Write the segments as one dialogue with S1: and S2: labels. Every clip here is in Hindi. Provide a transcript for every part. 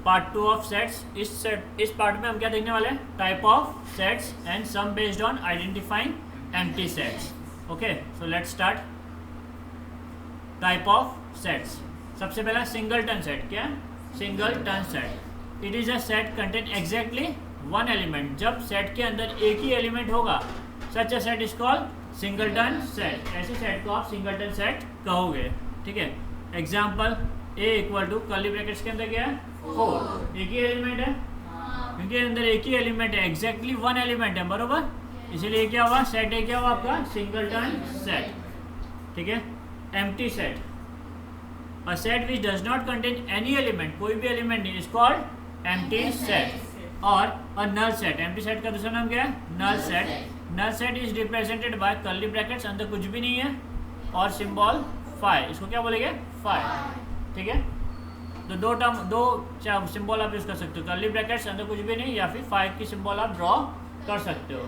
S1: Part 2 of sets. इस पार्ट में हम क्या देखने वाले हैं, type of sets and sum based on identifying empty sets. Okay, so let's start. Type of sets, सबसे पहला सिंगलटन सेट। क्या singleton set? It is a set contain exactly one element. जब सेट के अंदर एक ही एलिमेंट होगा, such a set is called singleton set. ऐसे सेट को आप सिंगलटन सेट कहोगे। ठीक है, example A equal to curly brackets के अंदर क्या है 4, एक ही एलिमेंट है, क्योंकि अंदर एक ही एलिमेंट है, एग्जैक्टली वन एलिमेंट है, बरोबर। इसीलिए क्या हुआ, सेट ए क्या हुआ आपका सिंगलटन सेट। ठीक है, empty set, a set which does not contain any element, कोई भी एलिमेंट नहीं, इज कॉल्ड एम्प्टी सेट। और a null set, empty set का दूसरा नाम क्या है, null set. Null set is represented by curly brackets, अंदर कुछ भी नहीं है, और सिंबल फाइव, इसको क्या बोलेंगे फाइव। ठीक है, तो दो सिंबल आप यूज कर सकते हो, कर्ली ब्रैकेट्स अंदर कुछ भी नहीं, या फिर फाइव की सिंबल आप ड्रॉ कर सकते हो।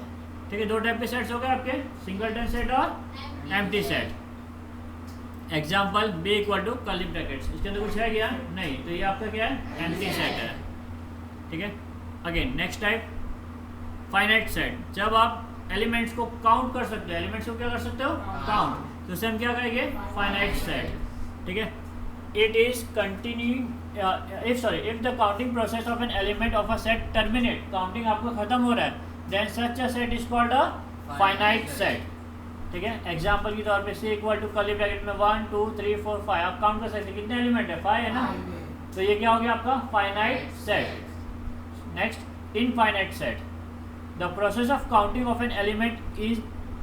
S1: ठीक है, दो टाइप के सेट्स हो गए आपके, सिंगलटन सेट और empty set. Example B equal to curly brackets, इसके अंदर कुछ है क्या, नहीं, तो ये आपका क्या है, एम्प्टी सेट है। ठीक है, again next type finite set. जब आप एलिमेंट्स को काउंट कर सकते हो, एलिमेंट्स को क्या कर सकते हो, काउंट, तो उसे हम क्या कहेंगे, फाइनाइट सेट। ठीक है, it is continue if the counting process of an element of a set terminate, counting आपको खत्म हो रहा है, then such a set is called a finite set. ठीक है, एग्जाम्पल के तौर पे C equal to curly bracket में 1 2 3 4 5, आप काउंट कर सकते हैं कितने एलिमेंट है, 5 है ना, तो ये क्या हो गया आपका finite set. Next infinite set, the process of counting of an element is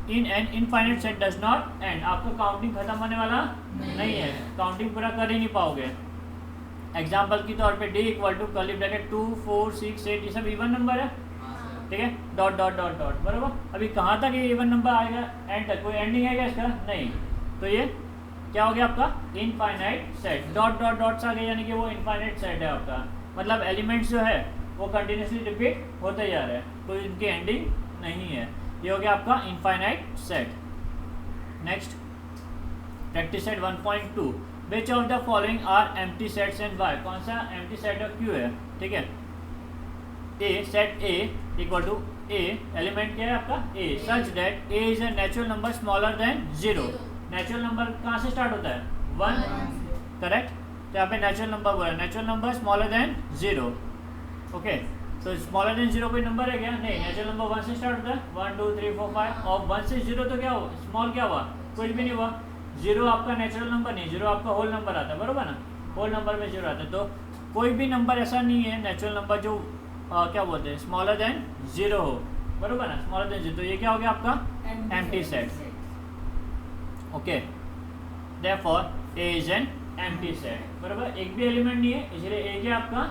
S1: in an infinite set does not and, आपका काउंटिंग खत्म होने वाला नहीं है, काउंटिंग पूरा कर ही नहीं पाओगे। एग्जाम्पल के तौर पे D equal to curly bracket 2 4 6 8, ये सब इवन नंबर है। ठीक है, डॉट डॉट डॉट डॉट, बराबर। अभी कहाँ तक ये इवन नंबर आएगा, एंड तक, कोई एंडिंग है क्या इसका, नहीं, तो ये क्या हो गया आपका infinite set. Dot dot dots आ गए, यानी कि वो इनफाइनाइट सेट है आपका, मतलब एलिमेंट्स जो है वो कंटिन्यूसली रिपीट होते जा रहे हैं, कोई इनकी एंडिंग नहीं है। ये हो गया आपका infinite set. Next practice set 1.2, which of the following are empty sets and why, कौन सा एम्प्टी सेट और क्यों है। ठीक है, A set A equal to A, element क्या है आपका A, such that A is a natural number smaller than 0। Natural number कहाँ से स्टार्ट होता है, 1, करेक्ट। तो यहाँ पे नेचुरल नंबर बोला, natural number smaller than 0। Okay, तो स्मॉलर देन 0 कोई नंबर है क्या, नहीं, नेचुरल नंबर 1 से स्टार्ट होता है, 1 2 3 4 5, और 1 से 0 तो क्या हुआ, स्मॉल क्या हुआ, कुछ भी नहीं हुआ। 0 आपका नेचुरल नंबर नहीं, 0 आपका होल नंबर आता है, बरोबर ना, होल नंबर में 0 आता है, तो कोई भी नंबर ऐसा नहीं है नेचुरल नंबर जो क्या बोलते हैं स्मॉलर देन 0 हो, बरोबर ना, स्मॉलर देन 0, तो ये क्या हो गया आपका empty set. Okay, therefore A is an empty set, बरोबर, एक भी एलिमेंट नहीं है, इसलिए ए क्या आपका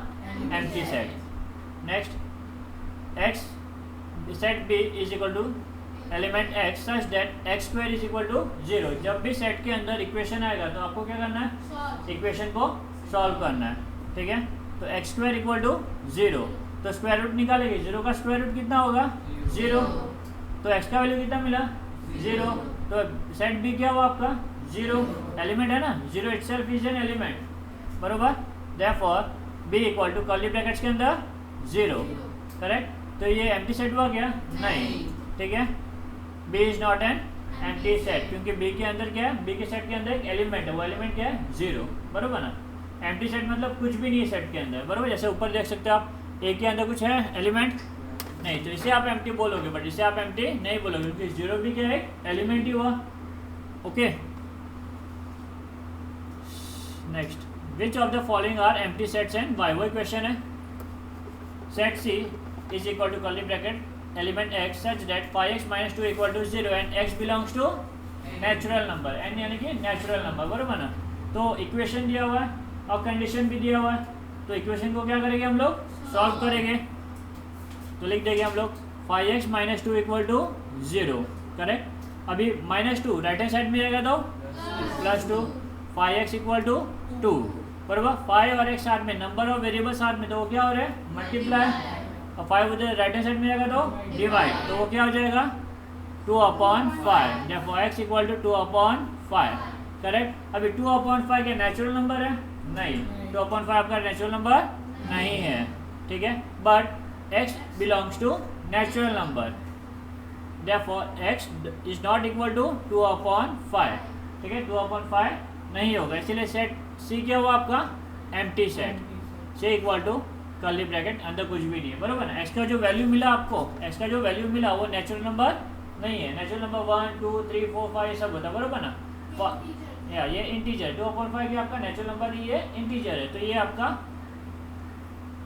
S1: empty set. Next x set B is equal to element x such that x square is equal to 0। जब भी सेट के अंदर इक्वेशन आएगा तो आपको क्या करना है, इक्वेशन को सॉल्व करना है। ठीक है, तो एक्स स्क्वायर इक्वल टू 0, तो स्क्वायर रूट निकालेंगे, 0 का स्क्वायर रूट कितना होगा 0, तो x का वैल्यू कितना मिला 0, तो सेट बी क्या हुआ आपका 0, एलिमेंट है ना, 0 इटसेल्फ इज एन एलिमेंट, बरोबर। Therefore B equal to curly brackets के अंदर 0, करेक्ट। तो ये एम्प्टी सेट हुआ क्या, नहीं। ठीक है, B is not an empty set, क्योंकि बी के अंदर क्या है, बी के सेट के अंदर एक एलिमेंट है, वो एलिमेंट क्या है 0, बरोबर ना। एम्प्टी सेट मतलब कुछ भी नहीं है सेट के अंदर, बरोबर, जैसे ऊपर देख सकते हो आप, ए के अंदर कुछ है एलिमेंट नहीं, तो इसे आप एम्प्टी बोलोगे, बट इसे आप एम्प्टी नहीं बोलोगे, क्योंकि 0 भी क्या है एलिमेंट ही हुआ। Okay, next which of the following are empty sets and why, वही क्वेश्चन है। Set C is equal to curly bracket element x such that 5x - 2 equal to 0 and x belongs to natural number, N यानी कि नेचुरल नंबर, बरोबर ना। तो इक्वेशन दिया हुआ है और कंडीशन भी दिया हुआ है, तो इक्वेशन को क्या करेंगे हम लोग, सॉल्व करेंगे, तो लिख देंगे हम लोग 5x - 2 इक्वल टू 0, करेक्ट। अभी -2 राइट हैंड साइड में जाएगा तो +2, 5x इक्वल टू 2, बराबर। 5 और x साथ में, नंबर और वेरिएबल साथ में, तो वो क्या हो रहा है मल्टीप्लाई, और 5 उधर राइट हैंड साइड में जाएगा तो डिवाइड, तो वो क्या हो जाएगा 2/5, therefore x equal to 2/5, correct. अभी 2/5 क्या नेचुरल नंबर है, नहीं, 2/5 आपका नेचुरल नंबर नहीं है, ठीक है, but x belongs to natural number, therefore x is not equal to 2/5, ठीक है, 2/5 नहीं होगा, इसीलिए सेट सी क्या हुआ आपका empty set, C equal to curly bracket अंदर कुछ भी नहीं है, बरोबर ना। x का जो वैल्यू मिला आपको, x का जो वैल्यू मिला वो नेचुरल नंबर नहीं है, नेचुरल नंबर 1 2 3 4 5 ये सब होता है, बरोबर ना। या ये इंटीजर 2/5 आपका नेचुरल नंबर नहीं है, इंटीजर है, तो ये आपका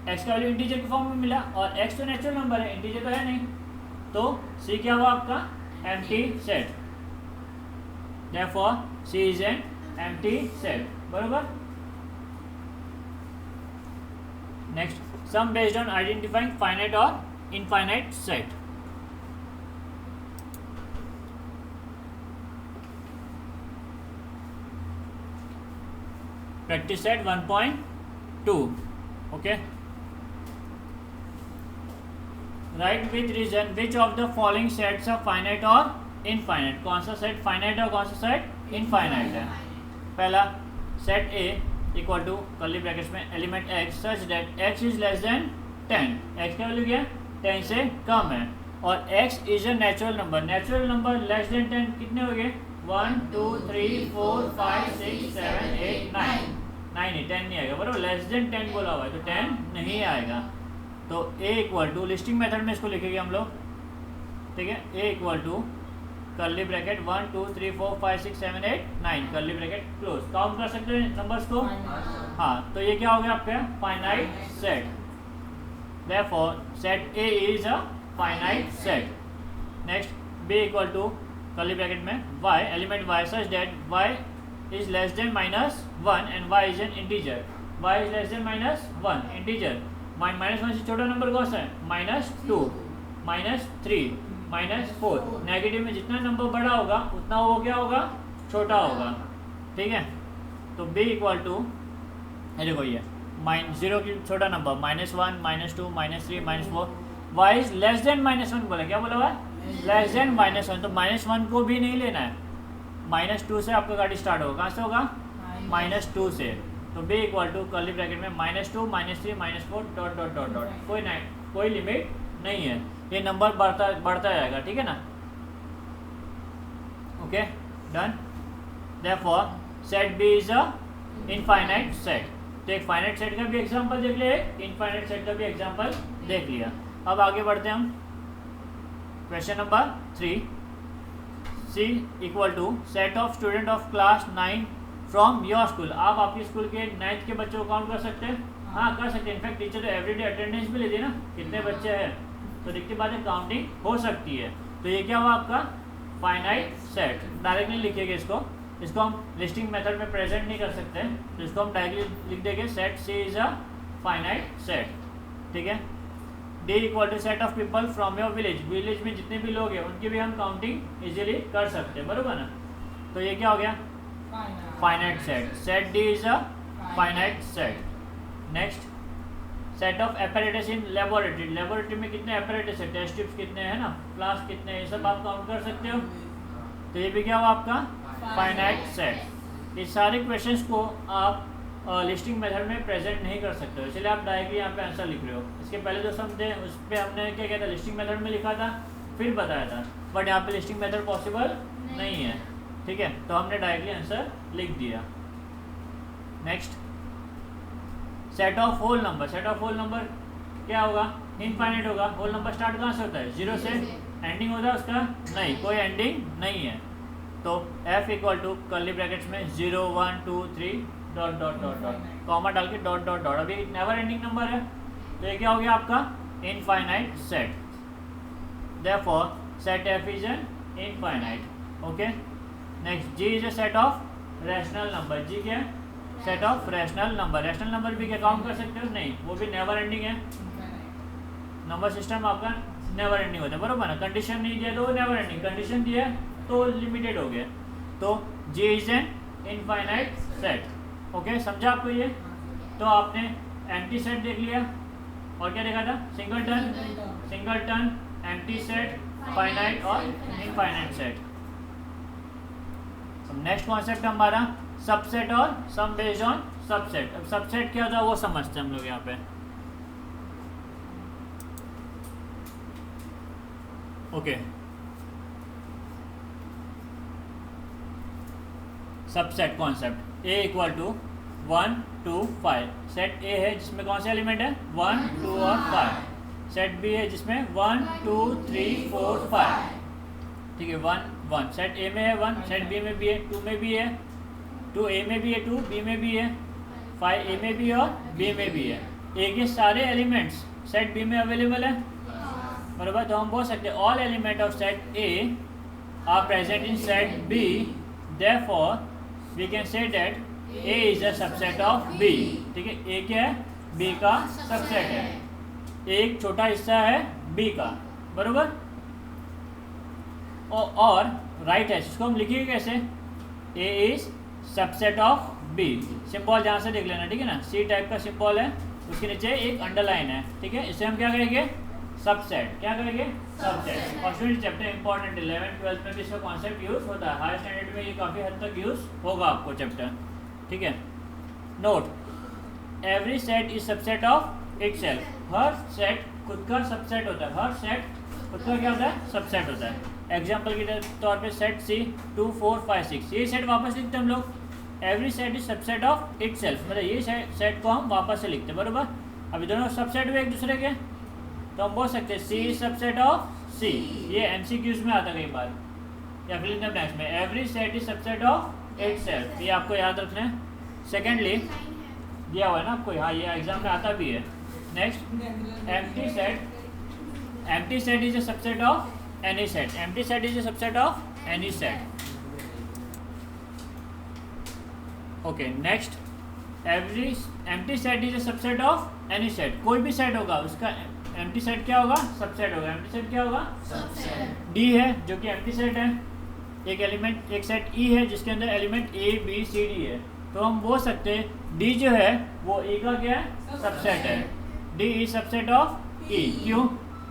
S1: x का वैल्यू इंटीजर के फॉर्म में मिला, और x तो नेचुरल नंबर है, इंटीजर तो है नहीं, तो c क्या हुआ आपका empty set, therefore c is an empty set, बरोबर। Next sum based on identifying finite और infinite set. Practice set 1.2, okay. Write with reason which of the following sets are finite और इनफाइनाइट, कौन सा सेट फाइनाइट है और कौन सा सेट इनफाइनाइट है। पहला set A equal to curly brackets में element x such that x is less than 10, x का वैल्यू क्या है 10 से कम है, और x is a natural number, natural number less than 10 कितने हो गए 1 2 3 4 5 6 7 8 9, 9 नहीं 10 नहीं आएगा, बराबर, लेस देन 10 बोला हुआ है तो 10 नहीं आएगा। तो a equal to listing method में इसको लिखेंगे हम लोग, ठीक है, a equal to curly bracket 1 2 3 4 5 6 7 8 9 curly bracket close, count कर सकते हैं नंबर्स को, हाँ, तो ये क्या हो गया आपका finite set, therefore set A is a finite set. Next b equal to curly bracket में y element y such that y is less than -1 and y is an integer, y is less than -1 integer, -1 से छोटा नंबर कौन सा है -2 -3 -4, नेगेटिव में जितना नंबर बड़ा होगा उतना वो क्या होगा छोटा होगा, ठीक है। तो b इक्वल टू देखो ये -0 की छोटा number -1 -2 -3 -4, y is less than -1 बोला, क्या बोला हुआ है लेस देन -1, तो -1 को भी नहीं लेना है, -2 से आपका गाड़ी स्टार्ट होगा, कहाँ से होगा -2 से, तो b equal to curly bracket में -2 -3 -4 डॉट डॉट डॉट डॉट, कोई लिमिट नहीं है, ये नंबर बढ़ता जाएगा, ठीक है ना, okay done. Therefore set B is a infinite set, तो एक फाइनाइट सेट का भी एग्जांपल देख लिया, इनफाइनाइट सेट का भी एग्जांपल देख लिया। अब आगे बढ़ते हैं हम question number 3, C equal to set of student of class 9 from your school, आप आपके स्कूल के 9th के बच्चों को काउंट कर सकते हैं, हाँ कर सकते हैं, इनफैक्ट टीचर तो एवरीडे अटेंडेंस भी लेती है ना, कितने बच्चे हैं, तो दिखती बात है काउंटिंग हो सकती है, तो ये क्या हुआ आपका फाइनाइट सेट, डायरेक्टली लिखिएगा इसको हम लिस्टिंग मेथड में प्रेजेंट नहीं कर सकते, तो इसको हम डायरेक्टली लिख देंगे set C is a finite set, ठीक है। D equal to set of people from your village में जितने भी लोग हैं उनकी भी हम काउंटिंग इजीली कर सकते हैं, बरोबर ना, तो ये क्या हो गया finite set, set D is a finite set. Next set of apparatus in laboratory, laboratory में कितने एपरेटस है, टेस्ट ट्यूब्स कितने हैं ना, फ्लास्क कितने, ये सब आप काउंट कर सकते हो, तो ये भी क्या हुआ आपका फाइनाइट सेट। इस सारे क्वेश्चंस को आप लिस्टिंग मेथड में प्रेजेंट नहीं कर सकते हो, इसलिए आप डायरेक्टली यहाँ पे आंसर लिख रहे हो। इसके पहले जो सम थे उस पर हमने क्या किया था, लिस्टिंग मेथड में लिखा था फिर बताया था, बट यहाँ पे लिस्टिंग मेथड पॉसिबल नहीं है, ठीक है, तो हमने डायरेक्टली आंसर लिख दिया। Next set of whole number, set of whole number क्या होगा इनफाइनाइट होगा, होल नंबर स्टार्ट कहाँ से होता है 0 से, एंडिंग होता है उसका नहीं, कोई एंडिंग नहीं है, तो f equal to curly brackets में 0 1 2 3 dot dot dot dot comma डाल के डॉट डॉट डॉट, अभी नेवर एंडिंग नंबर है, तो ये क्या हो गया आपका infinite set, therefore set f is an infinite, okay. Next g is a set of rational number, g क्या है set of rational number, rational number भी क्या काउंट कर सकते हो नहीं, वो भी नेवर एंडिंग है, नंबर सिस्टम आपका नेवर एंडिंग होता है, बरोबर ना, कंडीशन नहीं दिया तो वो नेवर एंडिंग, कंडीशन दिया तो लिमिटेड हो गया, तो J is an infinite set, okay समझा आपको ये। तो आपने एम्प्टी सेट देख लिया और क्या देखा था सिंगलटन एम्प्टी सेट फाइनाइट और इनफाइनाइट सेट। नेक्स्ट कॉन्सेप्ट हमारा सबसेट और सम बेस्ड ऑन सबसेट। अब सबसेट क्या होता है वो समझते हैं हम लोग यहाँ पे। Okay, subset concept A equal to 1 2 5। Set A है जिसमें कौन से एलिमेंट है 1 2 और 5। सेट बी है जिसमें 1 2 3 4 5। ठीक है 1 1। सेट ए में है 1, सेट बी में भी है, 2 में भी है, 2 ए में भी है, 2 बी में भी है, 5 ए में भी है और बी में भी है। ए के सारे एलिमेंट्स सेट बी में अवेलेबल है बराबर। तो हम बोल सकते हैं all element of set A are present in set B, therefore we can say that A is a subset of B. ठीक है, ए क्या है बी का सबसेट है, एक छोटा हिस्सा है बी का बराबर। और राइट है इसको हम लिखिए कैसे, A is subset of B. Symbol जहाँ से देख लेना, ठीक है ना, सी टाइप का सिंबल है, उसके नीचे एक अंडरलाइन है। ठीक है, इसे हम क्या करेंगे सबसेट, क्या करेंगे सबसेट। और student chapter important 11th 12th में भी इसका कॉन्सेप्ट यूज होता है, हायर स्टैंडर्ड में ये काफ़ी हद तक यूज होगा आपको चैप्टर। ठीक है, note every set is subset of itself. Her set खुद का सबसेट होता है, हर सेट खुद का क्या होता है सबसेट होता है। एग्जाम्पल के तौर पे सेट सी 2 4 5 6, ये सेट वापस लिखते हैं हम लोग। Every set is subset of itself, मतलब ये सेट को हम वापस से लिखते हैं बराबर। अभी दोनों सबसेट हुए एक दूसरे के, तो हम बोल सकते हैं सी इज सबसेट ऑफ सी। ये एमसीक्यूज में आता है कई बार, या फिर इन द ब्लैंक्स में। Every set is subset of itself, ये आपको याद रखना है। सेकेंडली दिया हुआ है ना आपको, हाँ ये एग्जाम में आता भी है। Next empty set is a subset of any set. Empty set is a subset of any set. Okay, next every empty set is a subset of any set. कोई भी सेट होगा उसका एम्प्टी सेट क्या होगा सबसेट होगा। एम्प्टी सेट क्या होगा सबसेट। डी है जो कि एम्प्टी सेट है, एक एलिमेंट एक सेट ई है जिसके अंदर element A B C D है, तो हम बोल सकते हैं डी जो है वो ए का क्या है सबसेट है। D is subset of E, क्यों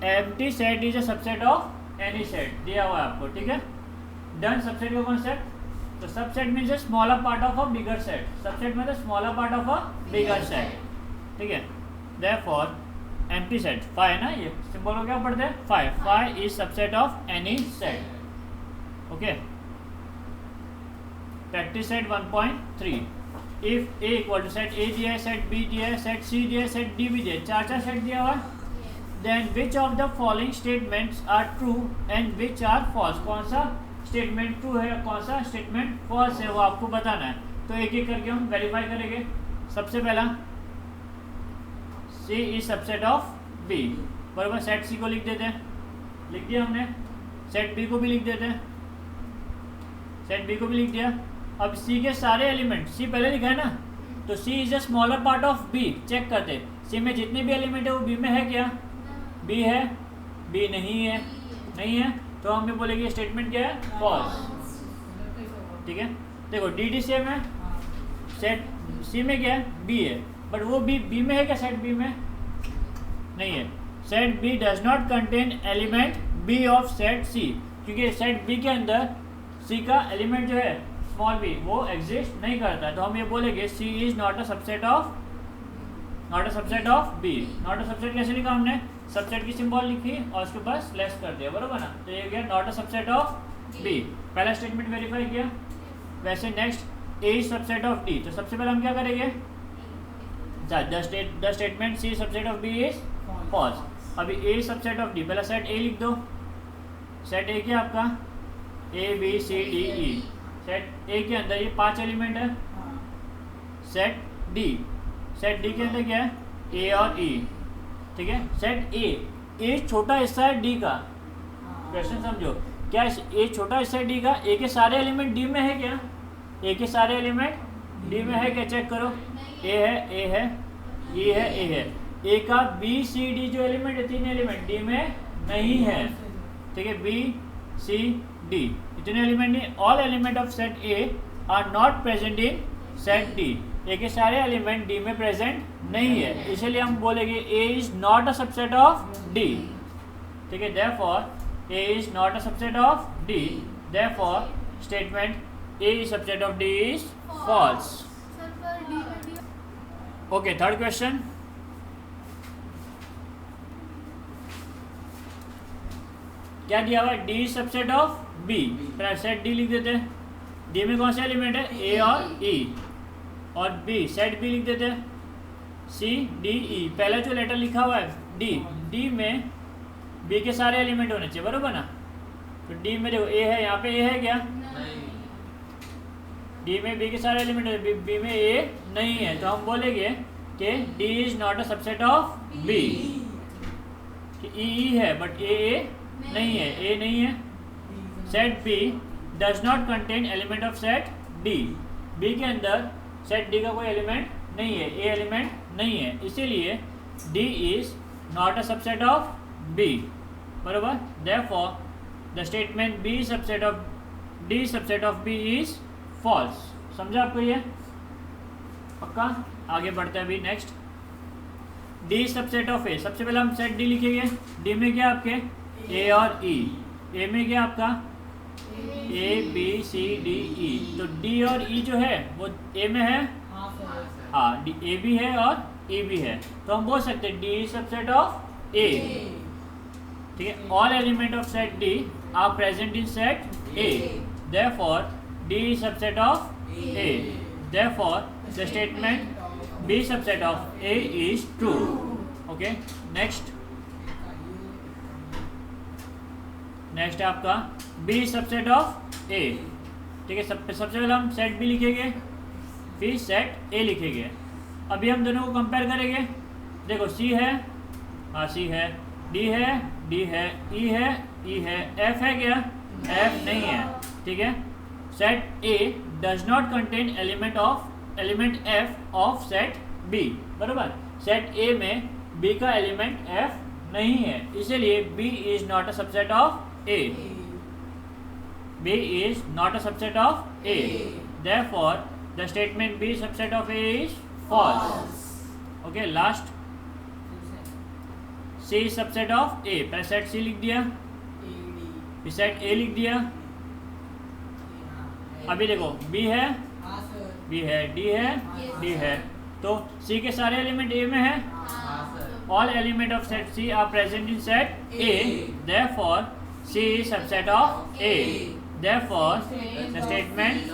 S1: empty set is a subset of any set, दिया हुआ है आपको। ठीक है, डन सबसेट का कॉन्सेप्ट। तो subset means smaller part of a bigger set. Subset मतलब smaller part of a bigger set. ठीक है, देयरफॉर एम्प्टी सेट फाइव है ना, ये सिंबल को क्या पढ़ते हैं five. Five is subset of any set. Okay, practice set 1.3। If A equal to set A दिया है, सेट बी दिया है, सेट सी दिया है, सेट डी भी दिया है, चार सेट दिया हुआ है। Then which of the following statements are true and which are false. कौन सा स्टेटमेंट ट्रू है, कौन सा स्टेटमेंट फॉल्स है, वो आपको बताना है। तो एक एक करके हम वेरीफाई करेंगे। सबसे पहला सी इज सबसेट ऑफ बी बराबर। सेट सी को लिख देते हैं, लिख दिया हमने। सेट बी को भी लिख देते हैं, सेट बी को भी लिख दिया। अब सी के सारे एलिमेंट, सी पहले लिखा है ना, तो C is a smaller part of B. Check करते हैं सी में जितने भी एलिमेंट है वो बी में है क्या, बी है, बी नहीं है, नहीं है, तो हम भी बोलेंगे स्टेटमेंट क्या है फॉल्स। ठीक है, देखो डी डी सेम है, सेट सी में क्या है बी है, बट वो बी में है क्या सेट बी में, नहीं है। Set B does not contain element B of set C, क्योंकि सेट बी के अंदर सी का एलिमेंट जो है स्मॉल बी वो एग्जिस्ट नहीं करता है। तो हम ये बोलेंगे C is not a subset of B. Not a subset कैसे लिखा हमने, सबसेट की सिंबल लिखी और उसके बाद स्लैश कर दिया बरोबर ना, तो ये गया not a subset of B. पहला स्टेटमेंट वेरीफाई किया। वैसे next A is subset of D, तो सबसे पहले हम क्या करेंगे, the statement C subset of B is false. अभी ए सबसेट ऑफ डी, पहला सेट ए लिख दो। सेट ए क्या आपका A B C D E. Set A के अंदर ये 5 एलिमेंट है। सेट डी के अंदर क्या है ए और ई। ठीक है, सेट ए छोटा हिस्सा है डी का। क्वेश्चन समझो, क्या ए छोटा हिस्सा है डी का, ए के सारे एलिमेंट डी में है क्या, ए के सारे एलिमेंट डी में है क्या, चेक करो। ए है, ये है, ए है। ए का बी सी डी जो एलिमेंट है 3 एलिमेंट डी में नहीं है। ठीक है, बी सी डी इतने एलिमेंट नहीं। All element of set A are not present in set D. A के सारे एलिमेंट डी में प्रेजेंट नहीं है, इसीलिए हम बोलेंगे A is not a subset of D. ठीक है, therefore A is not a subset of D, therefore statement A is subset of D is false. Okay, third question. क्या दिया हुआ है, D subset of B, set D लिख देते हैं। डी में कौन सा एलिमेंट है, ए और ई, और बी सेट बी लिख देते हैं, सी डी ई। पहला जो लेटर लिखा हुआ है डी, डी में बी के सारे एलिमेंट होने चाहिए, बरोबर ना। तो डी में देखो ए है, यहाँ पे ए है क्या, डी में बी के सारे एलिमेंट है, बी में ए नहीं है, तो हम बोलेंगे कि D is not a subset of B. E है बट ए नहीं है, ए नहीं है। Set B does not contain element of set D, B के अंदर सेट डी का कोई एलिमेंट नहीं है, ए एलिमेंट नहीं है, इसीलिए D is not a subset of B, बरोबर। Therefore the statement B subset of D subset of B is false. समझा आपको ये, पक्का। आगे बढ़ते हैं अभी next, D subset of A. सबसे पहले हम सेट डी लिखेंगे। डी में क्या आपके ए और ई, ए में क्या आपका ए बी सी डी ई, तो डी और ई जो है वो ए में है, हाँ डी ए भी है और ए भी है, तो हम बोल सकते हैं डी सबसेट ऑफ ए, ठीक है। All element of set D are present in set A, therefore D subset of A, therefore the statement B subset of A is true. Okay, next next आपका बी सबसेट ऑफ ए, ठीक है। सबसे पहले हम सेट बी लिखेंगे, फिर सेट ए लिखेंगे। अभी हम दोनों को कंपेयर करेंगे। देखो सी है, हाँ सी है, डी है, डी है, ई है, ई है, एफ है क्या, एफ नहीं है, ठीक है। Set A does not contain element F of set B, बरोबर। सेट ए में बी का एलिमेंट एफ नहीं है, इसलिए B is not a subset of A, B is not a subset of A, therefore the statement B subset of A is false. Okay, last C subset of A, पहले सेट सी लिख दिया, फिर सेट ए लिख दिया। अभी देखो बी है, बी है, डी है, डी है, तो सी के सारे एलिमेंट ए में है। All element of set C are present in set A, therefore C is subset of A, therefore the statement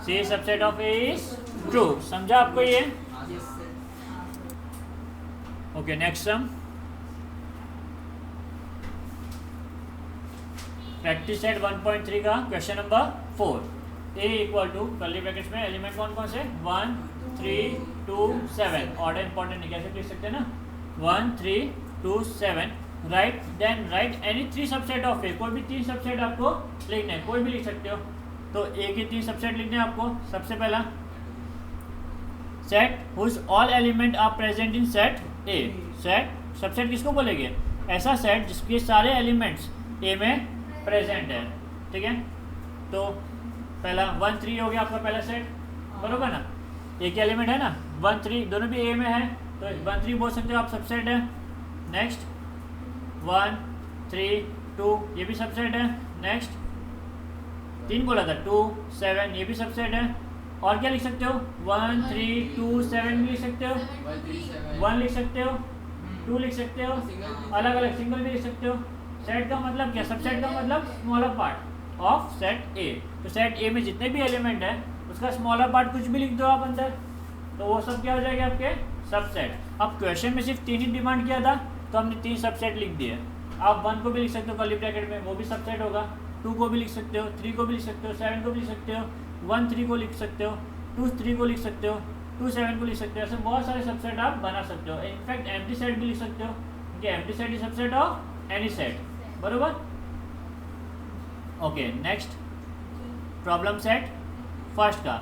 S1: C subset of A is true. समझा आपको ये? Okay, next sum, practice set 1.3 का question number 4। A equal to curly brackets में एलिमेंट कौन कौन से 1 3 2 7, ऑर्डर इंपॉर्टेंट है, कैसे लिख सकते हैं ना, 1 3 2 7, write then write any 3 subset of A. कोई भी 3 सबसेट आपको लिखना है, कोई भी लिख सकते हो। तो ए के 3 सबसेट लिखने हैं आपको। सबसे पहला set whose all element are present in set A. Set subset किसको बोलेंगे, ऐसा सेट जिसके सारे एलिमेंट्स ए में प्रेजेंट है, ठीक है। तो पहला 1 3 हो गया आपका पहला सेट, बरोबर ना, एक ही एलिमेंट है ना, 1 3 दोनों भी ए में है, तो 1 3 बोल सकते हो आप, सबसेट है। नेक्स्ट 1 3 2 ये भी सबसेट है। नेक्स्ट 3 बोला था 2 7 ये भी सबसेट है। और क्या लिख सकते हो, 1 3 2 7 भी लिख सकते हो, 1 लिख सकते हो, 2 लिख सकते हो, अलग अलग सिंगल भी लिख सकते हो। सेट का मतलब क्या, सबसेट का मतलब smaller part of set A. तो सेट ए में जितने भी एलिमेंट है उसका स्मॉलर पार्ट कुछ भी लिख दो आप अंदर, तो वो सब क्या हो जाएगा आपके सबसेट। अब क्वेश्चन में सिर्फ 3 ही डिमांड किया था, तो हमने 3 सबसेट लिख दिए। आप 1 को भी लिख सकते हो कर्ली ब्रैकेट में, वो भी सबसेट होगा। 2 को भी लिख सकते हो, 3 को भी लिख सकते हो, 7 को भी लिख सकते हो, 1 3 को लिख सकते हो, 2 3 को लिख सकते हो, 2 7 को लिख सकते हो। ऐसे बहुत सारे सबसेट आप बना सकते हो। इनफैक्ट एम्प्टी सेट भी लिख सकते हो, क्योंकि empty set is subset of any set, बरोबर। Okay, next problem set first का,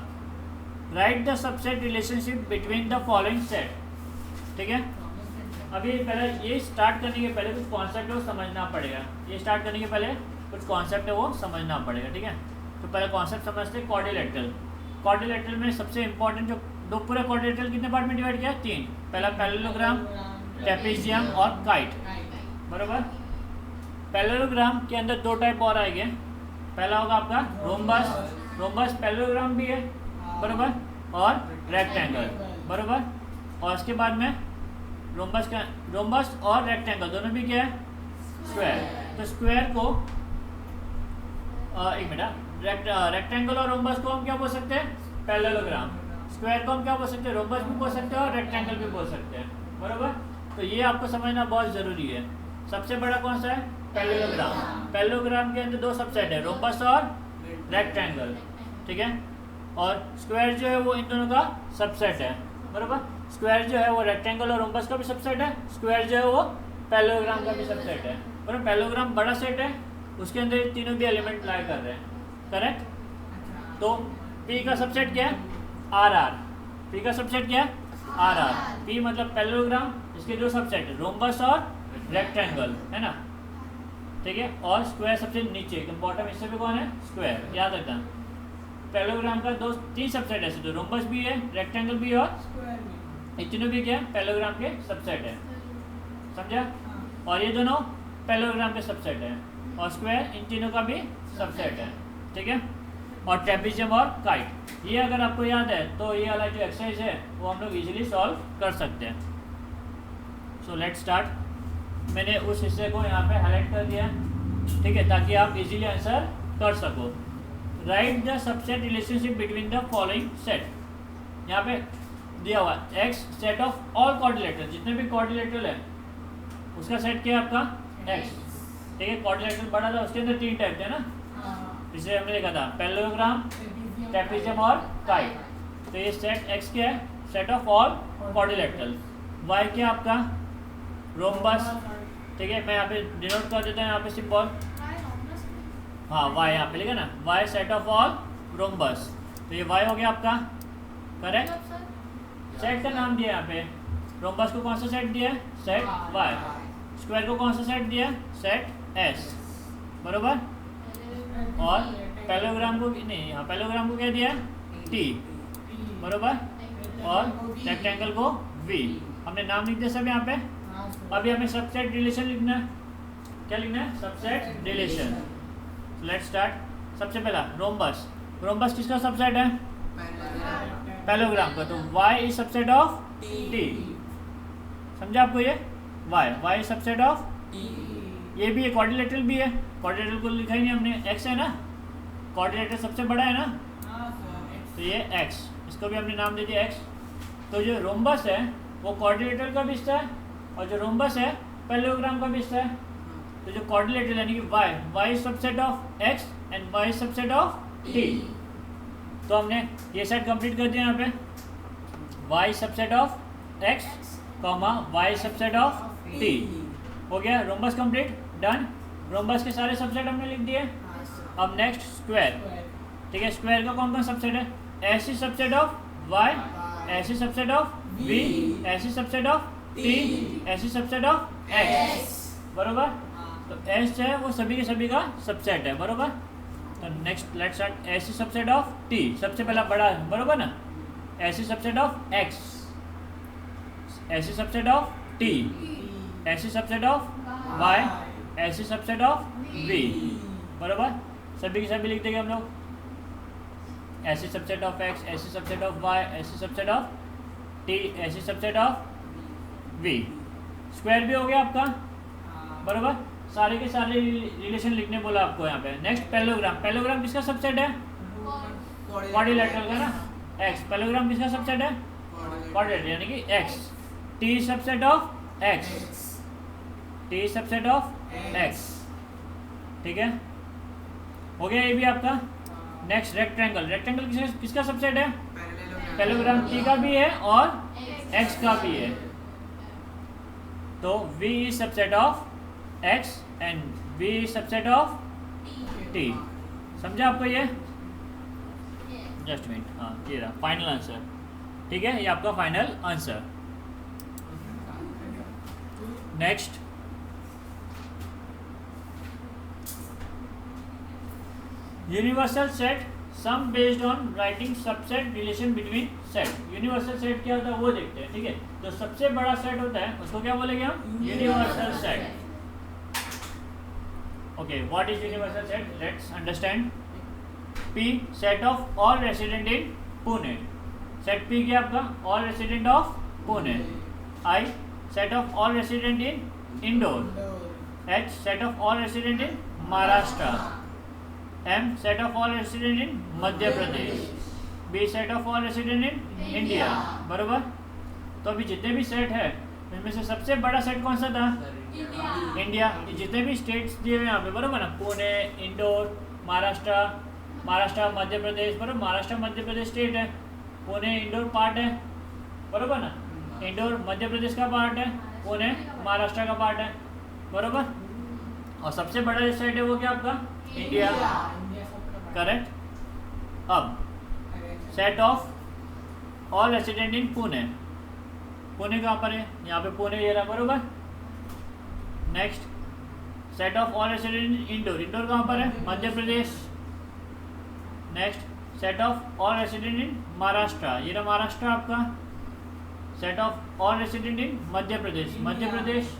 S1: write the subset relationship between the following set, ठीक है। अभी पहले ये स्टार्ट करने के पहले कुछ कॉन्सेप्ट है वो समझना पड़ेगा। ये स्टार्ट करने के पहले कुछ कॉन्सेप्ट है वो समझना पड़ेगा, ठीक है। तो पहले कॉन्सेप्ट समझते हैं क्वाड्रिलेटरल। क्वाड्रिलेटरल में सबसे इंपॉर्टेंट जो दो पूरा क्वाड्रिलेटरल कितने पार्ट में डिवाइड किया, 3। पहला पैरेललोग्राम, ट्रेपेजियम और काइट, बरोबर। पैरेललोग्राम के अंदर 2 टाइप और आएंगे। पहला होगा आपका रोम्बस, रोम्बस पैरेललोग्राम भी है, बरोबर, और रेक्टेंगल, बरोबर। और इसके बाद में रोम्बस और रेक्टेंगल दोनों भी क्या है, स्क्वायर। तो स्क्वायर को एक मिनट, रेक्टेंगल और रोम्बस को हम क्या बोल सकते हैं? पैरेललोग्राम। स्क्वायर को हम क्या बोल सकते हैं? रोम्बस भी बोल सकते हैं और रेक्टेंगल भी बोल सकते हैं, बराबर। तो ये आपको समझना बहुत ज़रूरी है। सबसे बड़ा कौन सा है? पैरेललोग्राम। पैरेललोग्राम के अंदर दो सबसेट है, रोम्बस और रेक्टेंगल, ठीक है। और स्क्वायर जो है वो इन दोनों का सबसेट है, बराबर। स्क्वायर जो है वो रेक्टेंगल और रोम्बस का भी सबसेट है, स्क्वायर जो है वो पैरेललोग्राम का भी सबसेट है, बराबर। पैरेललोग्राम बड़ा सेट है, उसके अंदर ये तीनों भी एलिमेंट लाई कर रहे हैं, करेक्ट। तो P का सबसेट क्या है? RR। P का सबसेट क्या है? RR। P मतलब पैरेललोग्राम, इसके दो सबसेट है, रोम्बस और रेक्टेंगल, है ना, ठीक है। और स्क्वायर सबसे नीचे, बॉटम हिस्से पे कौन है? स्क्वायर, याद रखना। पैरेललोग्राम का तीन सबसेट ऐसे, तो रोम्बस भी है, रेक्टेंगल भी और ये तीनों भी क्या है? पैरेललोग्राम के सबसेट है, समझा। और ये दोनों पैरेललोग्राम के सबसेट है, और स्क्वायर इन तीनों का भी सबसेट है, ठीक है। और ट्रेपेजियम और काइट, ये अगर आपको याद है तो ये वाला जो एक्सरसाइज है वो हम लोग इजीली सॉल्व कर सकते हैं। सो लेट्स स्टार्ट। मैंने उस हिस्से को यहाँ पे हाईलाइट कर दिया, ठीक है, ताकि आप इजीली आंसर कर सको। Right the subset relationship between the following set. यहाँ पे दिया हुआ x set of all quadrilateral, जितने भी क्वाड्रिलेटरल है उसका सेट क्या है? आपका एक्स, ठीक है। क्वाड्रिलेटरल बड़ा था, उसके अंदर तीन टाइप थे ना, इसलिए हमने देखा था पैरेललोग्राम, ट्रेपेजियम और काइट। तो ये सेट एक्स क्या है? Set of all quadrilateral. Y क्या आपका? रोम्बस, ठीक है। मैं यहाँ पे डिनोट कर देता हूँ, यहाँ पे सिंबल, हाँ वाई यहाँ पे लिखा ना, Y set of all rhombus. तो ये वाई हो गया आपका, करेक्ट। सेट का नाम दिया यहाँ पे, रोम्बस को कौन सा सेट दिया है? Set Y. स्क्वायर को कौन सा सेट दिया है? सेट एस, बरोबर। और पैरेललोग्राम को नहीं, हाँ पैरेललोग्राम को क्या दिया है? टी, बरोबर। और रेक्टेंगल को वी। हमने नाम लिख दिया सब यहाँ पे। अभी हमें सबसेट रिलेशन लिखना है। क्या लिखना है? Subset relation. Let's start. सबसे पहला रोम्बस। रोम्बस किसका सबसेट है? पैरेललोग्राम का। तो y is subset of t, समझा आपको ये? y सबसेट ऑफ ये भी है, क्वाड्रिलेटरल भी है, क्वाड्रिलेटरल को लिखा ही नहीं हमने, x है ना, क्वाड्रिलेटरल सबसे बड़ा है ना, तो ये x, इसको भी हमने नाम दे दिया x। तो जो रोम्बस है वो क्वाड्रिलेटरल का भी हिस्सा है, और जो रोम्बस है पैरेललोग्राम का भी हिस्सा है। तो जो क्वाड्रिलेटरल यानी कि y is subset of x and y is subset of t। तो हमने ये सेट कंप्लीट कर दिया यहाँ पे, y subset of x, y subset of t, हो गया रोम्बस कंप्लीट, डन। रोम्बस के सारे सबसेट हमने लिख दिए। अब नेक्स्ट स्क्वायर, ठीक है। स्क्वायर का कौन कौन सबसेट है? s is subset of y, s is subset of v, s is subset of t, s is subset of x, बरोबर। तो s है वो सभी के सभी का सबसेट है, बरोबर। तो next let's start. s is subset of t, सबसे पहला बड़ा, बरोबर ना। s is subset of x, s is subset of t, s is subset of y, s is subset of v, बरोबर। सभी के सभी लिख देंगे हम लोग। s is subset of x, s is subset of y, s is subset of t, s is subset of v। Square भी हो गया आपका, बरोबर। सारे के सारे रिलेशन लिखने बोला आपको यहाँ पे। Next parallelogram. पैरेललोग्राम किसका सबसेट है? क्वाड्रिलेटरल का ना, x। पैरेललोग्राम किसका सबसेट है? क्वाड्रिलेटरल यानी कि x। t subset of x, t subset of x, ठीक है, हो गया ये भी आपका। Next rectangle. रेक्टेंगल किसका सबसेट है? पैरेललोग्राम t का भी है और x का भी है। तो v is subset of x and v is subset of t, समझा आपको ये? जस्ट मिनट, हाँ ये रहा फाइनल आंसर, ठीक है, ये आपका final answer. Next universal set sum based on writing subset relation between set. Universal set क्या होता है वो देखते हैं, ठीक है। तो सबसे बड़ा सेट होता है उसको क्या बोलेंगे हम? Universal set. Okay, what is universal set? Let's understand. P set of all resident in Pune. Set P क्या आपका? All resident of Pune. I set of all resident in indoor. H set of all resident in Maharashtra. M set of all resident in Madhya Pradesh. B set of all resident in India. बरोबर. तो अभी जितने भी सेट है इनमें से सबसे बड़ा सेट कौन सा था? इंडिया. ये जितने भी स्टेट्स दिए हुए यहाँ पे बरोबर ना, पुणे, इंदौर, महाराष्ट्र, मध्य प्रदेश. बरोबर, महाराष्ट्र मध्य प्रदेश स्टेट है, पुणे इंदौर पार्ट है. बरोबर ना, इंदौर मध्य प्रदेश का पार्ट है, पुणे महाराष्ट्र का पार्ट है. बरोबर. और सबसे बड़ा जो सेट है वो क्या आपका? इंडिया. करेक्ट. अब set of all resident in Pune. Pune कहाँ पर है? यहाँ पे पुणे ये रहा. बरोबर. Next set of all resident in Indore. Indore कहाँ पर है? Madhya Pradesh. Next set of all resident in Maharashtra. ये रहा महाराष्ट्र आपका. Set of all resident in Madhya Pradesh. Madhya Pradesh.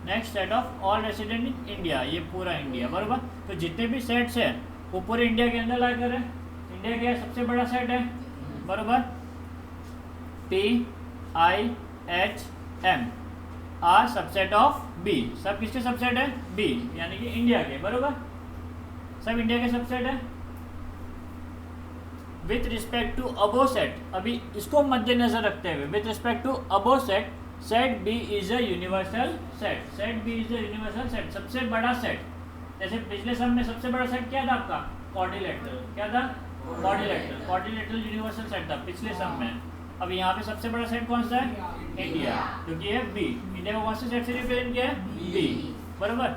S1: Next set of all resident in India. ये पूरा इंडिया. बरोबर. तो जितने भी सेट्स है वो पूरे इंडिया के अंदर लाकर है. इंडिया का सबसे बड़ा सेट है. बरोबर. PIHM are subset of B. सब किसके सबसेट है? B, यानी कि इंडिया के. बरोबर. सब इंडिया के सबसेट है. With respect to above set, अभी इसको मद्देनजर रखते हुए, with respect to above set, set B is a universal set. Set B is a universal set, सबसे बड़ा सेट. जैसे पिछले सम में सबसे बड़ा सेट क्या था आपका? क्वाड्रिलेटरल. क्या था? क्वाड्रिलेटरल. क्वाड्रिलेटरल यूनिवर्सल सेट था पिछले सम में. अब यहाँ पे सबसे बड़ा सेट कौन सा है? इंडिया, क्योंकि ये B. इंडिया को कौन से सेट से रिप्रेजेंट किया है? B. बरोबर.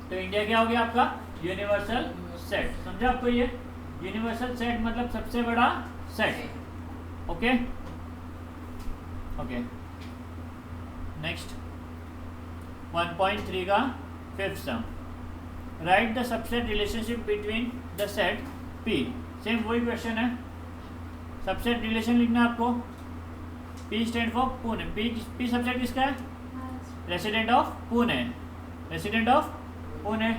S1: तो इंडिया क्या हो गया आपका? Universal set. समझा आपको? ये यूनिवर्सल सेट मतलब सबसे बड़ा सेट. Okay okay. नेक्स्ट 1.3 का fifth some. Right the subset relationship between the set P. Same वही क्वेश्चन है. सबसेट रिलेशन लिखना है आपको. P stand for Pune. P subset किसका है? Resident of Pune. Resident of Pune.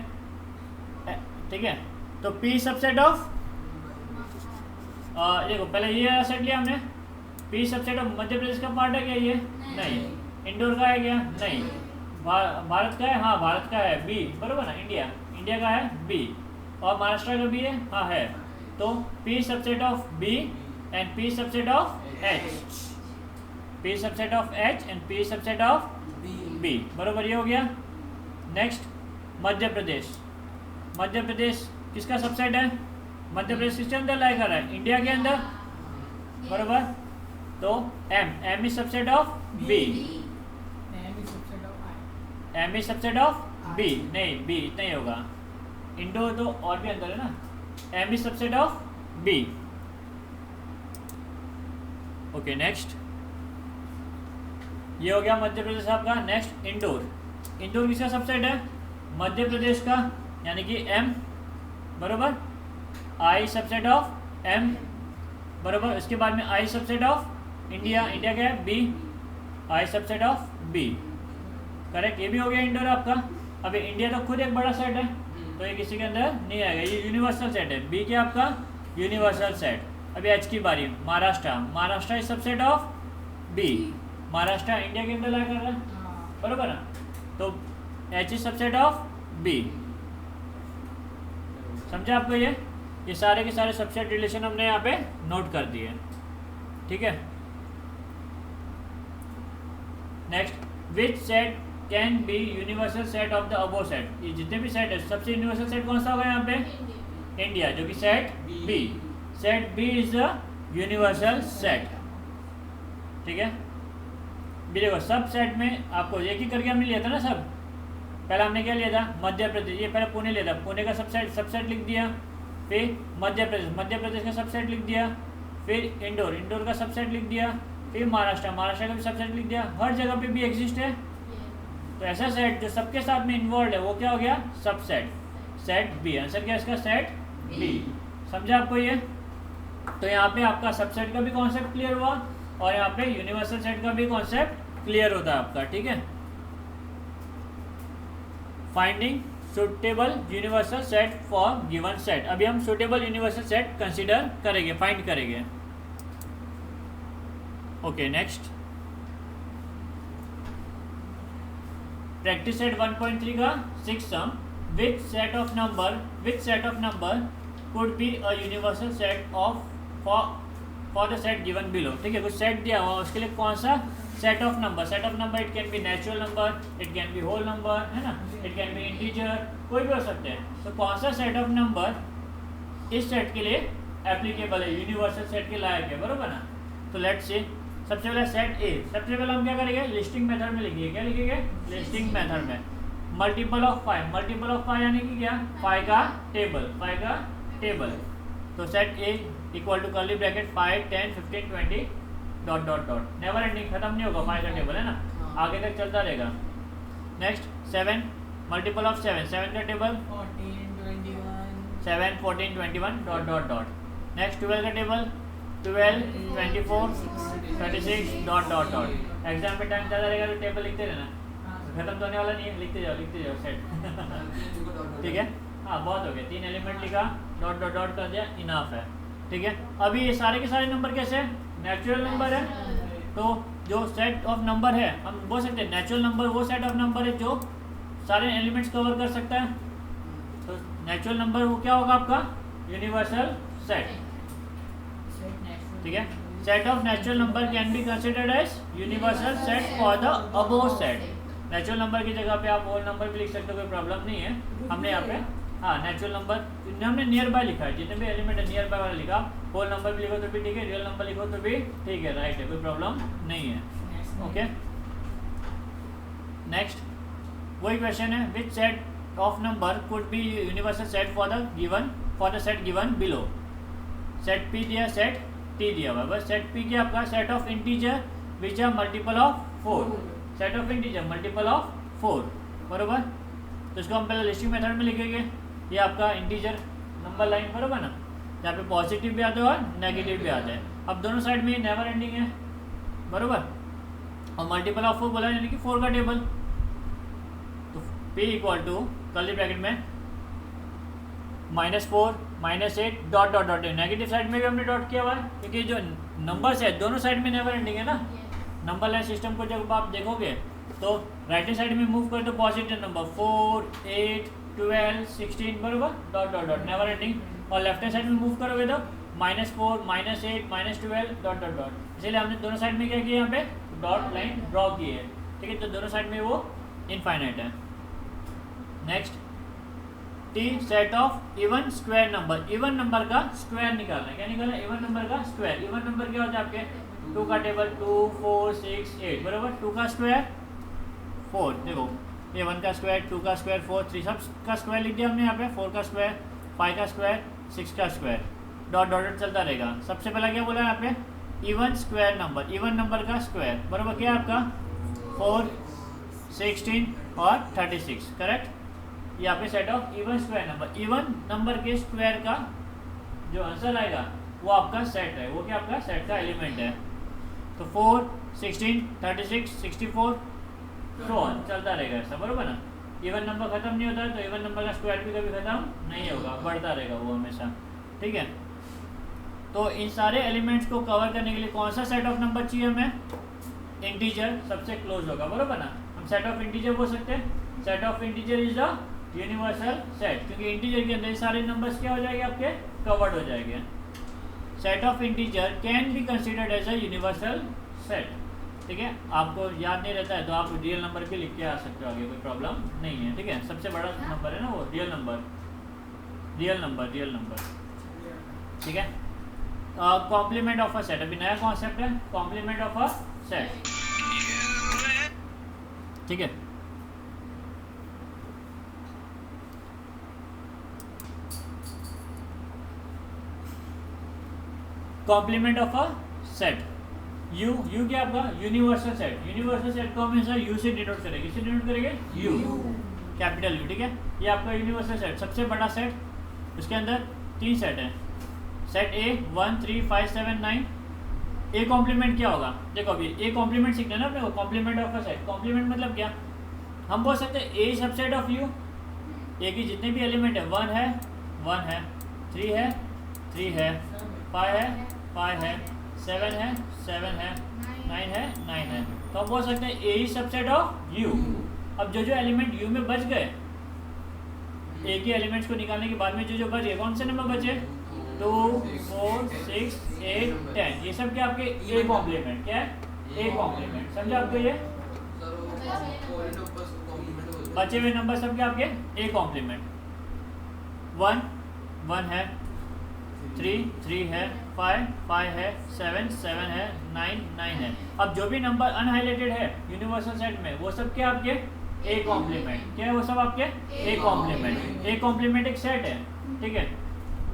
S1: ठीक है. तो P सबसेट ऑफ देखो पहले ये सेट लिया हमने. P subset of Madhya Pradesh का पार्ट है क्या ये? नहीं. इंदौर का है क्या? नहीं. भारत का है? हाँ भारत का है. B. बरोबर ना. इंडिया का है B. और महाराष्ट्र का भी है? हाँ है. तो P subset of B and P subset of H. P subset of H and P subset of B. बरोबर. ये हो गया. नेक्स्ट मध्य प्रदेश. मध्य प्रदेश किसका सबसेट है? मध्य प्रदेश किसके अंदर लाई कर रहा है? इंडिया के अंदर. बरोबर. तो M is subset of B. M is subset of B. नहीं B इतना ही होगा. इंडो तो और भी अंदर है ना. M is subset of B. Okay. Next ये हो गया मध्य प्रदेश आपका. नेक्स्ट इंदौर. इंदौर किसका सबसेट है? मध्य प्रदेश का, यानी कि M. बरोबर. I subset of M. बरोबर. इसके बाद में I subset of India. India क्या है? B. I subset of B. Correct. ये भी हो गया इंदौर आपका. अभी इंडिया तो खुद एक बड़ा सेट है तो ये किसी के अंदर नहीं आएगा. ये यूनिवर्सल सेट है. B क्या आपका? Universal set. अभी H की बारी. Maharashtra is subset of B. Maharashtra India के अंदर ला कर रहा है. बरोबर ना. तो H is subset of B. समझा आपको? ये सारे के सारे सबसेट रिलेशन हमने यहाँ पे नोट कर दिए. ठीक है. Next which set can be universal set of the above set. ये जितने भी सेट है सबसे यूनिवर्सल सेट कौन सा होगा यहाँ पे? इंडिया, जो कि set B. Set B is the universal set. ठीक है. भी देखो सब सेट में आपको एक ही करके हमने लिया था ना सब. पहले हमने क्या लिया था? मध्य प्रदेश. ये पहले पुणे लिया था. पुणे का सबसेट लिख दिया. फिर मध्य प्रदेश का सबसेट लिख दिया. फिर इंदौर का सबसेट लिख दिया. फिर महाराष्ट्र का भी सबसेट लिख दिया. हर जगह पे भी एग्जिस्ट है. तो ऐसा सेट जो सबके साथ में इन्वॉल्व है वो क्या हो गया? सबसेट. Set B. आंसर क्या इसका? Set B. समझा आपको ये? तो यहाँ पे आपका सबसेट का भी कॉन्सेप्ट क्लियर हुआ और यहाँ पे यूनिवर्सल सेट का भी कॉन्सेप्ट क्लियर होता है आपका. ठीक है. Finding suitable universal set for given set. अभी हम सुटेबल यूनिवर्सल सेट कंसीडर करेंगे, फाइंड करेंगे. ओके. नेक्स्ट प्रैक्टिस सेट 1.3 का 6 sum with set of number could be a universal set of for the set given below. ठीक है, कुछ सेट दिया हुआ उसके लिए कौन सा set of number it can be natural number, it can be whole number, है ना, इट कैन बी इंटीजर, कोई भी हो सकते हैं। तो कौन सा सेट ऑफ नंबर इस सेट के लिए एप्लीकेबल है, यूनिवर्सल सेट के लायक है, बरोबर ना। तो लेट्स से सबसे पहले सेट ए, सबसे पहले हम क्या करेंगे, लिस्टिंग मेथड में लिखिए। क्या लिखेंगे, लिस्टिंग मेथड में मल्टीपल ऑफ 5 यानी कि क्या, 5 का टेबल। तो set A equal to curly bracket 5 10 15 20 dot dot dot, never ending, खत्म नहीं होगा, 5 का टेबल है ना, आगे तक चलता रहेगा। नेक्स्ट 7 मल्टीपल ऑफ 7 का table 7 14 21 dot dot dot. Next 12 का table 12 24 36 dot dot dot. Exam में टाइम ज़्यादा रहेगा तो टेबल लिखते रहना, खत्म तो होने वाला नहीं है, लिखते जाओ सेट। ठीक है, हाँ बहुत हो गया, 3 एलिमेंट लिखा, डॉट डॉट डॉट कर दिया, इनफ है। ठीक है, अभी ये सारे के सारे नंबर कैसे हैं, नेचुरल नंबर है। तो जो सेट ऑफ नंबर है, हम बोल सकते हैं नेचुरल नंबर वो सेट ऑफ नंबर है जो सारे एलिमेंट्स कवर कर सकता है। तो नेचुरल नंबर वो क्या होगा आपका, यूनिवर्सल सेट। ठीक है, set of natural number can be considered as universal set for the above set. Natural number की जगह पे आप होल नंबर भी लिख सकते हो, कोई प्रॉब्लम नहीं है। हमने यहाँ पे हाँ नेचुरल नंबर हमने नियर बाय लिखा है, जितने भी एलिमेंट है नियर बाय वाला लिखा। होल नंबर भी लिखो तो भी ठीक है, रियल नंबर लिखो तो भी ठीक है, राइट है, कोई प्रॉब्लम नहीं है। ओके, नेक्स्ट वही क्वेश्चन है, which set of number could be universal set for the set given below. Set P दिया, सेट टी दिया हुआ है, बस सेट पी क्या आपका, set of integer which are multiple of 4, set of integer multiple of 4, बरोबर। तो इसको हम पहले लिस्टिंग मेथड में लिखेंगे, ये आपका इंटीजर नंबर लाइन, बरोबर ना, यहाँ पे पॉजिटिव भी आता है और नेगेटिव भी आता है। अब दोनों साइड में ये नेवर एंडिंग है, बरोबर, और मल्टीपल ऑफ 4 बोला यानी कि 4 का टेबल। तो P equal to curly bracket में -4 -8 dot dot dot. Negative side में भी हमने डॉट किया हुआ है क्योंकि जो नंबर्स है दोनों साइड में नेवर एंडिंग है ना। नंबर लाइन सिस्टम को जब आप देखोगे तो राइट हैंड साइड में मूव करें तो पॉजिटिव नंबर 4 8 12 16 बराबर dot dot dot never ending, और लेफ्ट हैंड साइड में मूव करोगे तो -4 -8 -12 डॉट डॉट डॉट। इसलिए हमने दोनों साइड में क्या किया, यहाँ पे डॉट लाइन ड्रॉ की है। ठीक है, तो दोनों साइड में वो इनफाइनाइट है। Next T set of even square number, even number का स्क्वायर निकालना है। क्या निकालना है, इवन नंबर का स्क्वायर। इवन नंबर क्या होता है आपके, 2 का टेबल 2 4 6 8 बराबर। 2 का स्क्वायर 4, देखो ये 1 का स्क्वायर 2 का स्क्वायर 4 3 सब का स्क्वायर लिख दिया हमने यहाँ पे। 4 का स्क्वायर 5 का स्क्वायर 6 का स्क्वायर डॉट डॉट डॉट चलता रहेगा। सबसे पहला क्या बोला यहाँ पे, even square number, even number का स्क्वायर बराबर क्या है आपका 4 16 और 36, करेक्ट। ये आपके set of even square number, even number के स्क्वायर का जो आंसर आएगा वो आपका सेट है, वो क्या आपका सेट का एलिमेंट है। तो 4 16 36 64 सो ऑन चलता रहेगा ऐसा, बरोबर ना। इवन नंबर खत्म नहीं होता है तो इवन नंबर का स्क्वायर भी कभी खत्म नहीं होगा, बढ़ता रहेगा वो हमेशा। ठीक है, तो इन सारे एलिमेंट्स को कवर करने के लिए कौन सा सेट ऑफ नंबर चाहिए हमें, इंटीजर सबसे क्लोज होगा, बरोबर ना। हम सेट ऑफ इंटीजर बोल सकते हैं, set of integer is the universal set, क्योंकि इंटीजर के अंदर सारे नंबर्स क्या हो जाएंगे आपके, कवर्ड हो जाएंगे। Set of integer can be considered as a universal set. ठीक है, आपको याद नहीं रहता है तो आप रियल नंबर भी लिख के आ सकते हो आगे, कोई प्रॉब्लम नहीं है। ठीक है, सबसे बड़ा नंबर है ना वो real number, real number, real number. ठीक है, कॉम्प्लीमेंट ऑफ अ सेट, अभी नया कॉन्सेप्ट है कॉम्प्लीमेंट ऑफ अ सेट। ठीक है, complement of a set, U क्या आपका यूनिवर्सल सेट। यूनिवर्सल सेट को हमेशा यू से डिनोट करेंगे, किससे डिनोट करेंगे, यू, कैपिटल यू। ठीक है, ये आपका यूनिवर्सल सेट सबसे बड़ा सेट, उसके अंदर 3 सेट हैं, सेट ए 1 3 5 7 9। ए कॉम्प्लीमेंट क्या होगा, देखो अभी ए कॉम्प्लीमेंट सीखना है ना अपने को, complement of a set. Complement मतलब क्या, हम बोल सकते हैं A subset of U, A की जितने भी एलिमेंट है 1 है 1 है 3 है 3 है 5 है 5 है 7 है 7 है 9 है 9 है, तो हम बोल सकते हैं ए इज सबसेट ऑफ यू। अब जो जो एलिमेंट यू में बच गए, एक ही एलिमेंट्स को निकालने के बाद में जो जो बच गए, कौन से नंबर बचे? 2, 4, 6, 8, 10, ये सब क्या आपके ए कॉम्प्लीमेंट? क्या है? A complement. समझा आपको? ये बचे हुए नंबर सब क्या आपके ए कॉम्प्लीमेंट। 1 1 है, 3 3 है, 5 5 है, 7 7 है, 9 9 है। अब जो भी नंबर अनहाइलाइटेड है यूनिवर्सल सेट में वो सब क्या आपके ए कॉम्प्लीमेंट। क्या है वो सब आपके ए कॉम्प्लीमेंट। ए कॉम्प्लीमेंट एक सेट है, ठीक है।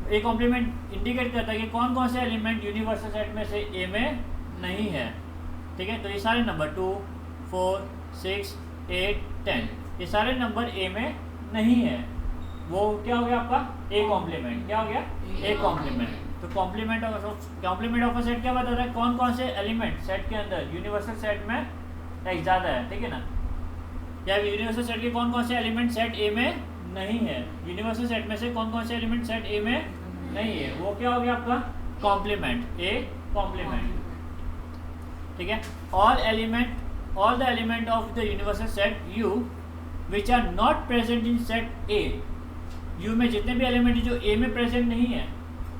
S1: ए कॉम्प्लीमेंट इंडिकेट करता है कि कौन कौन से एलिमेंट यूनिवर्सल सेट में से ए में नहीं है, ठीक है। तो ये सारे नंबर 2, 4, 6, 8, 10 ये सारे नंबर ए में नहीं है, वो क्या हो गया आपका ए कॉम्प्लीमेंट। क्या हो गया? A complement. तो कॉम्प्लीमेंट ऑफ अ सेट क्या बताता है? कौन कौन से एलिमेंट सेट के अंदर यूनिवर्सल सेट में एक ज़्यादा है, ठीक है ना। या यूनिवर्सल सेट के कौन कौन से एलिमेंट सेट ए में नहीं है, यूनिवर्सल सेट में से कौन कौन से एलिमेंट सेट ए में नहीं है, वो क्या हो गया आपका कॉम्प्लीमेंट, ए कॉम्प्लीमेंट, ठीक है। All the element of the universal set U which are not present in set A, U में जितने भी एलिमेंट जो ए में प्रेजेंट नहीं है,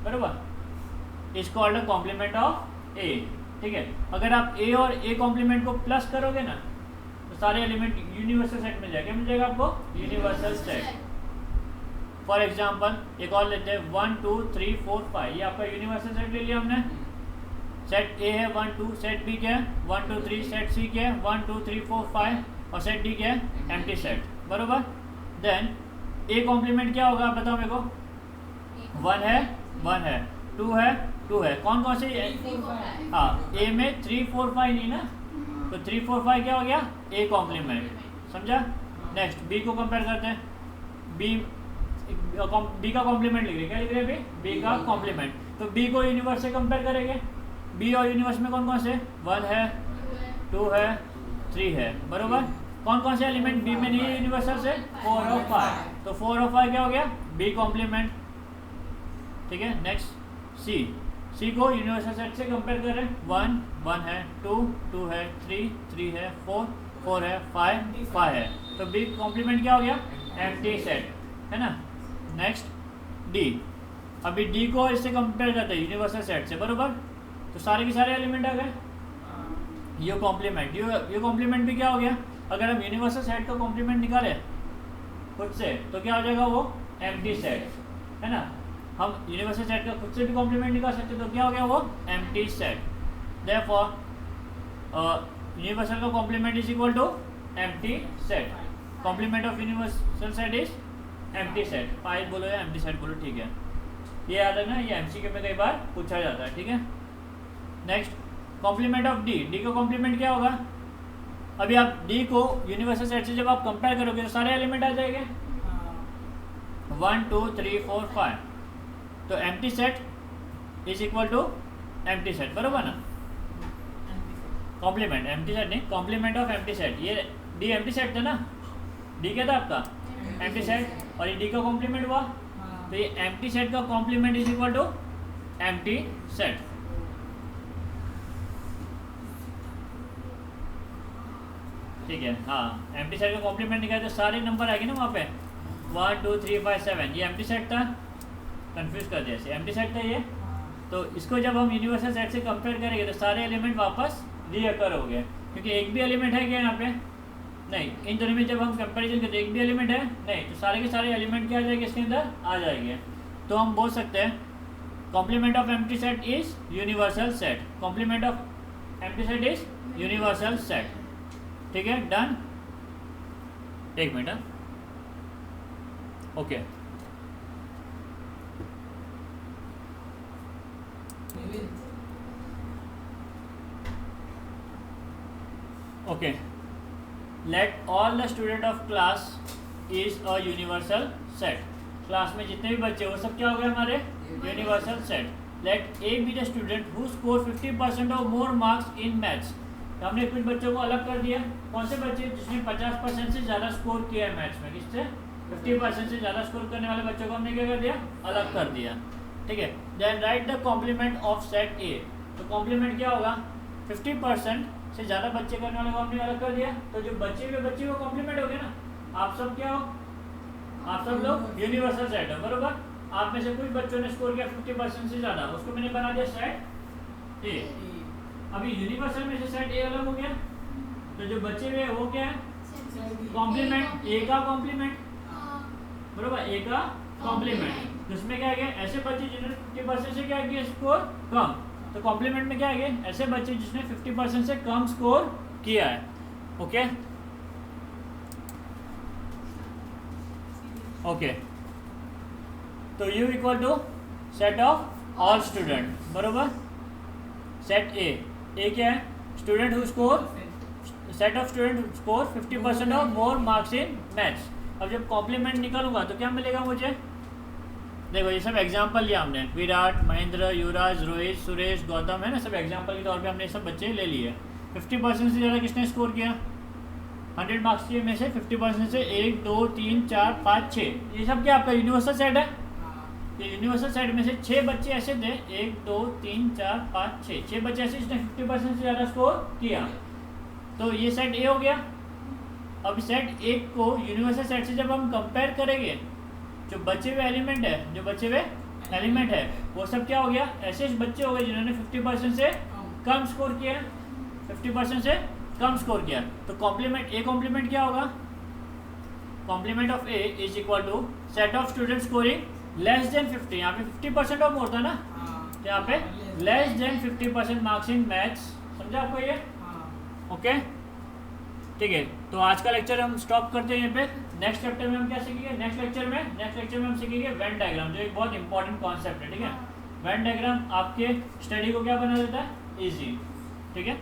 S1: बराबर, is called a complement of A, ठीक है। अगर आप ए और ए कॉम्प्लीमेंट को प्लस करोगे ना तो सारे एलिमेंट यूनिवर्सल सेट में जाएगा, मिल जाएगा आपको यूनिवर्सल सेट। फॉर एग्जाम्पल एक और लेते हैं 1 2 3 4 5, ये आपका यूनिवर्सल सेट ले लिया हमने। सेट ए है 1 2, सेट बी क्या है 1 2 3, सेट सी क्या है 1 2 3 4 5 और सेट डी क्या है एम्प्टी सेट, बरोबर। देन ए कॉम्प्लीमेंट क्या होगा बताओ मेरे को? 1 है 1 है, 2 है 2 है, कौन कौन से? हाँ, ए में 3 4 5 नहीं ना, तो 3 4 5 क्या हो गया ए कॉम्प्लीमेंट, समझा। नेक्स्ट बी को कंपेयर करते हैं, बी का कॉम्प्लीमेंट लिख रहे हैं, क्या लिख रहे हैं? बी का कॉम्प्लीमेंट। तो बी को यूनिवर्स से कंपेयर करेंगे, बी और यूनिवर्स में कौन कौन से? 1 है 2 है 3 है, बरोबर। कौन कौन से एलिमेंट बी में नहीं है यूनिवर्सल से? 4 और 5, तो 4 और 5 क्या हो गया बी कॉम्प्लीमेंट, ठीक है। नेक्स्ट सी को यूनिवर्सल सेट से कंपेयर कर रहे हैं, 1 1 है, 2 2 है, 3 3 है, 4 4 है, 5 5 है, तो बी कॉम्प्लीमेंट क्या हो गया एम्प्टी सेट, है ना। नेक्स्ट डी, अभी डी को इससे कंपेयर करते हैं यूनिवर्सल सेट से, बरोबर, तो सारे के सारे एलिमेंट आ गए ये कॉम्प्लीमेंट। ये कॉम्प्लीमेंट भी क्या हो गया? अगर हम यूनिवर्सल सेट का कॉम्प्लीमेंट निकाले खुद से तो क्या हो जाएगा वो एम्प्टी सेट, है ना। हम यूनिवर्सल सेट का खुद से भी कॉम्प्लीमेंट निकाल सकते तो क्या हो गया वो एम्प्टी सेट। देयरफॉर यूनिवर्सल का complement is equal to empty set. Complement of universal set is empty set. पाइल बोलो या एम्प्टी सेट बोलो, ठीक है। ये याद रखना, ये एमसीक्यू में कई बार पूछा जाता है, ठीक है। Next complement of D, D का कॉम्प्लीमेंट क्या होगा? अभी आप डी को यूनिवर्सल सेट से जब आप कंपेयर करोगे तो सारे एलिमेंट आ जाएंगे 1 2 3 4 5, तो empty set is equal to empty set, बरोबर ना। कॉम्प्लीमेंट एम्प्टी सेट नहीं, कॉम्प्लीमेंट ऑफ एम्प्टी सेट। ये डी एम्प्टी सेट था ना, डी क्या था आपका एम्प्टी सेट, और ये डी का कॉम्प्लीमेंट हुआ, तो ये एम्प्टी सेट का complement is equal to empty set. ठीक है, हाँ, एम्प्टी सेट का कॉम्प्लीमेंट निकाले तो सारे नंबर आएंगे ना वहाँ पे 1 2 3 5 7। ये एम्प्टी सेट था, कंफ्यूज कर दिया ऐसे, एम्प्टी सेट था ये। तो इसको जब हम यूनिवर्सल सेट से कंपेयर करेंगे तो सारे एलिमेंट वापस रीअकर हो गए, क्योंकि एक भी एलिमेंट है क्या यहाँ पे? नहीं। इन दोनों में जब हम कंपेरिजन करते एक भी एलिमेंट है नहीं, तो सारे के सारे एलिमेंट क्या आ जाएंगे इसके अंदर आ जाएंगे। तो हम बोल सकते हैं complement of empty set is universal set. Complement of empty set is universal set, ठीक है। डन, एक मिनट, okay. Okay, let all the student of class is a universal set. Class में जितने भी बच्चे वो सब क्या हो गए हमारे universal set. Let A be the student who score 50% और मोर मार्क्स इन मैथ्स। तो हमने कुछ बच्चों को अलग कर दिया। कौन से बच्चे? जिसने 50% से ज़्यादा स्कोर किया है मैथ्स में। किससे? 50% से ज़्यादा स्कोर करने वाले बच्चों को हमने क्या कर दिया? अलग कर दिया, ठीक है। Then write the complement of set A. तो कॉम्प्लीमेंट क्या होगा? 50% से ज़्यादा बच्चे करने वाले को हमने अलग कर दिया, तो जो बच्चे वो कॉम्प्लीमेंट हो गए ना। आप सब क्या हो, आप सब लोग यूनिवर्सल सेट हो, बरोबर। आप में से कुछ बच्चों ने स्कोर किया 50% से ज़्यादा, उसको मैंने बना दिया सेट ए। अभी यूनिवर्सल में से सेट ए अलग हो गया, तो जो बचे हुए वो क्या है, कॉम्प्लीमेंट, ए का कॉम्प्लीमेंट, बरोबर, ए का कॉम्प्लीमेंट। उसमें क्या आ गया, ऐसे बच्चे जिन्होंने 50% से क्या किया स्कोर कम, तो कॉम्प्लीमेंट में क्या आ गया, ऐसे बच्चे जिसने 50% से कम स्कोर किया है। ओके ओके, तो U equal to set of all student, बरोबर। सेट ए क्या है, student who score, set of student score 50% और मोर मार्क्स इन मैथ्स। अब जब कॉम्प्लीमेंट निकालूंगा तो क्या मिलेगा मुझे, देखो ये सब एग्जाम्पल लिया हमने, विराट, महेंद्र, युवराज, रोहित, सुरेश, गौतम, है ना, सब एग्जाम्पल के तौर पे हमने सब बच्चे ले लिए। 50% से ज़्यादा किसने स्कोर किया, 100 मार्क्स के में से 50% से 1 2 3 4 5 6, ये सब क्या आपका यूनिवर्सल सेट है। ये यूनिवर्सल सेट में से 6 बच्चे ऐसे थे, 1 2 3 4 5 6, 6 बच्चे ऐसे जिसने 50% से ज़्यादा स्कोर किया, तो ये सेट ए हो गया। अब सेट ए को यूनिवर्सल सेट से जब हम कंपेयर करेंगे, जो बचे हुए एलिमेंट है वो सब क्या हो गया, ऐसे बच्चे हो गए जिन्होंने 50% से कम स्कोर किया, 50% से कम स्कोर किया। तो कॉम्प्लीमेंट, ए कॉम्प्लीमेंट क्या होगा, complement of A is equal to set of student scoring less than 50, यहाँ पे 50% और मोर था ना, यहाँ पे less than 50% marks in maths, समझा आपको ये। ओके ठीक है, तो आज का लेक्चर हम स्टॉप करते हैं यहाँ पे। नेक्स्ट चैप्टर में हम क्या सीखेंगे, नेक्स्ट लेक्चर में हम सीखेंगे वेन डायग्राम, जो एक बहुत इंपॉर्टेंट कॉन्सेप्ट है, ठीक है। वेन डायग्राम आपके स्टडी को क्या बना देता है, इजी, ठीक है।